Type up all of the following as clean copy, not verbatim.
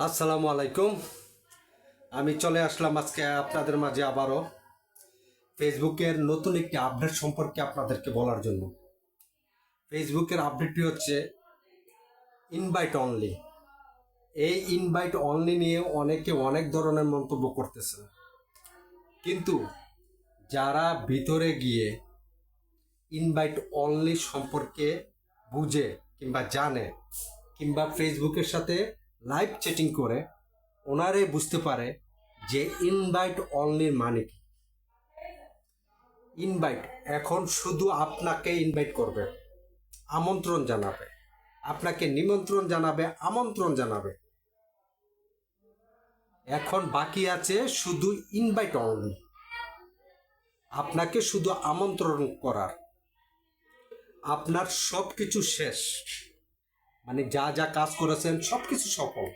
আসসালামু আলাইকুম। আমি চলে আসলাম আজকে আপনাদের মাঝে আবারও ফেসবুকের নতুন একটি আপডেট সম্পর্কে আপনাদেরকে বলার জন্য। ফেসবুকের আপডেটটি হচ্ছে ইনভাইট অনলি। এই ইনভাইট অনলি নিয়ে অনেকে অনেক ধরনের মন্তব্য করতেছেন, কিন্তু যারা ভিতরে গিয়ে ইনভাইট অনলি সম্পর্কে বুঝে কিংবা জানে কিংবা ফেসবুকের সাথে লাইভ চ্যাটিং করে ওনারাই বুঝতে পারে যে ইনভাইট অনলির মানে কি। ইনভাইট এখন শুধু আপনাকে ইনভাইট করবে, আমন্ত্রণ জানাবে, আপনাকে নিমন্ত্রণ জানাবে, আমন্ত্রণ জানাবে। এখন বাকি আছে শুধু ইনভাইট অনলি, আপনাকে শুধু আমন্ত্রণ করার। আপনার সব কিছু শেষ, মানে যা যা কাজ করেছেন সব কিছু সফল।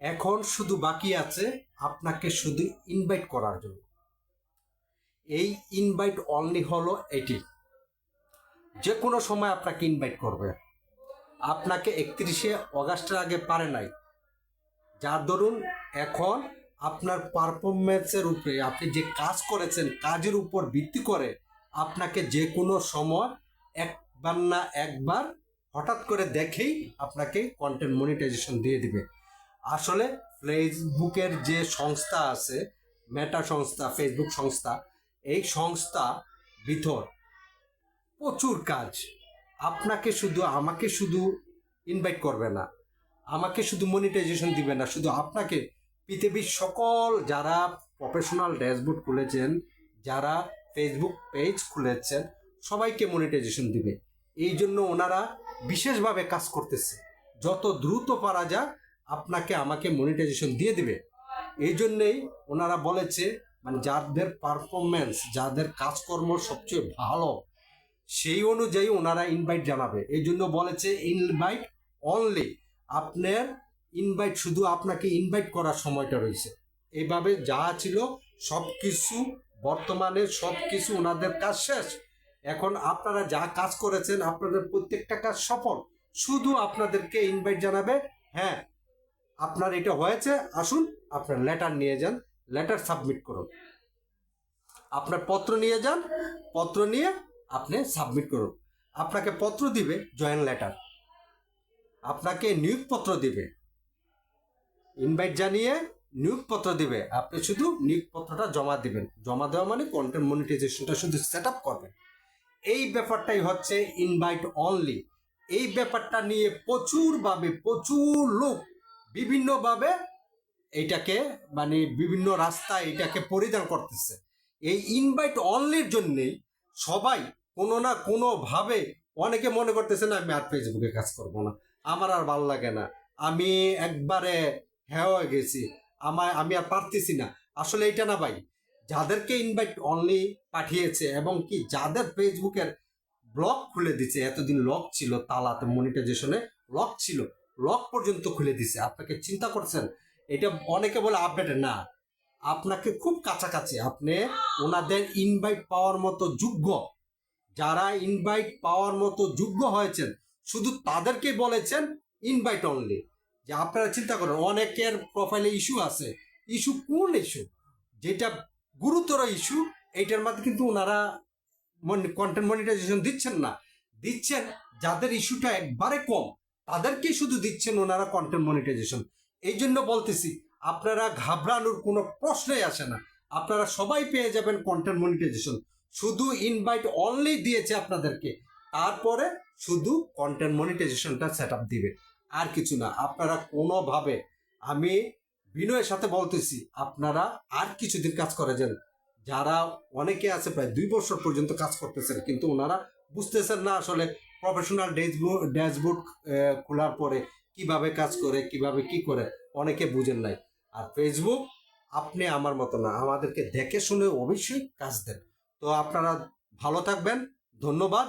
এখন শুধু বাকি আছে আপনাকে শুধু ইনভাইট করার জন্য। এই ইনভাইট অনলি হলো এটি, যে কোনো সময় আপনাকে ইনভাইট করবে। আপনাকে 31শে অগাস্টের আগে পারে নাই, যার দরুন এখন আপনার পারফরমেন্সের উপরে, আপনি যে কাজ করেছেন কাজের উপর ভিত্তি করে আপনাকে যে কোনো সময় একবার না একবার হঠাৎ করে দেখেই আপনাকে কন্টেন্ট মনিটাইজেশন দিয়ে দিবে। আসলে ফেসবুকের যে সংস্থা আছে, মেটা সংস্থা, ফেসবুক সংস্থা, এই সংস্থা ভিতর প্রচুর কাজ। আপনাকে শুধু, আমাকে শুধু ইনভাইট করবে না, আমাকে শুধু মনিটাইজেশন দিবে না, শুধু আপনাকে পৃথিবীর সকল যারা প্রফেশনাল ড্যাশবোর্ড খুলেছেন, যারা ফেসবুক পেজ খুলেছেন, সবাইকে মনিটাইজেশন দিবে। এই জন্য ওনারা বিশেষভাবে কাজ করতেছে, যত দ্রুত পারা যায় আপনাকে আমাকে মনিটাইজেশন দিয়ে দিবে। এই জন্যেই ওনারা বলেছে, মানে যাদের পারফরমেন্স, যাদের কাজকর্ম সবচেয়ে ভালো, সেই অনুযায়ী ওনারা ইনভাইট জানাবে। এই জন্য বলেছে ইনভাইট অনলি। আপনার ইনভাইট শুধু আপনাকে ইনভাইট করার সময়টা রয়েছে। এইভাবে যা ছিল সব কিছু, বর্তমানে সব কিছু ওনাদের কাজ শেষ। এখন আপনারা যা কাজ করেছেন আপনাদের প্রত্যেকটা কাজ সফল, শুধু আপনাদেরকে ইনভাইট জানাবে, হ্যাঁ আপনার এটা হয়েছে, আসুন আপনার লেটার নিয়ে যান, লেটার সাবমিট করুন। আপনার পত্র নিয়ে যান, পত্র নিয়ে আপনি সাবমিট করুন। আপনাকে পত্র দিবে জয়েন লেটার, আপনাকে নিয়োগপত্র দিবে, ইনভাইট জানিয়ে নিয়োগপত্র দিবে। আপনি শুধু নিয়োগপত্রটা জমা দিবেন। জমা দেওয়া মানে কন্টেন্ট মনিটাইজেশনটা শুধু সেট আপ করবেন। এই ব্যাপারটাই হচ্ছে ইনভাইট অনলি। এই ব্যাপারটা নিয়ে প্রচুর লোক বিভিন্নভাবে এইটাকে, মানে বিভিন্ন রাস্তায় এটাকে পরিধান করতেছে। এই ইনভাইট অনলির জন্যেই সবাই কোনো না কোনোভাবে, অনেকে মনে করতেছে না আমি আর ফেসবুকে কাজ করব না, আমার আর ভালো লাগে না, আমি একবারে হ্যাঁ হয়ে গেছি, আমি আর পারতেছি না। আসলে এটা না ভাই, যাদেরকে ইনভাইট অনলি পাঠিয়েছে এবং কি যাদের ফেসবুকের ব্লক খুলে দিচ্ছে, এতদিন লক ছিল, তালাতে মনিটাইজেশনে লক ছিল, লক পর্যন্ত খুলে দিছে। আপনাকে চিন্তা করছেন এটা? অনেকে বলে আপডেট না, আপনাকে খুব কাছাকাছি, আপনি ওনাদের ইনভাইট পাওয়ার মতো যোগ্য। যারা ইনভাইট পাওয়ার মতো যোগ্য হয়েছেন শুধু তাদেরকে বলেছেন ইনভাইট অনলি। যে আপনারা চিন্তা করেন, অনেকের প্রোফাইলে ইস্যু আছে, ইস্যু কোন ইস্যু, যেটা গুরুতর ইস্যু, এইটার মধ্যে কিন্তু ওনারা কন্টেন্ট মনিটাইজেশন দিচ্ছেন না। দিচ্ছেন যাদের ইস্যুটা একবারে কম, তাদেরকেই শুধু দিচ্ছেন ওনারা কন্টেন্ট মনিটাইজেশন। এই জন্য বলতেছি, আপনারা ঘাবড়ানোর কোনো প্রশ্নই আসে না, আপনারা সবাই পেয়ে যাবেন কন্টেন্ট মনিটাইজেশন। শুধু ইনভাইট অনলি দিয়েছে আপনাদেরকে, তারপরে শুধু কন্টেন্ট মনিটাইজেশনটা সেট আপ দিবে, আর কিছু না। আপনারা কোনোভাবে, আমি বিনয়ের সাথে বলতেছি, আপনারা আর কিছুদিন কাজ করে যান। যারা অনেকে আছে প্রায় 2 বছর পর্যন্ত কাজ করতেছেন, কিন্তু ওনারা বুঝতেছেন না আসলে প্রফেশনাল ড্যাশবোর্ড খোলার পরে কিভাবে কাজ করে, কিভাবে কি করে, অনেকে বুঝেন নাই। আর ফেসবুক আপনি আমার মতো না, আমাদেরকে দেখে শুনে অবশ্যই কাজ দেন। তো আপনারা ভালো থাকবেন, ধন্যবাদ।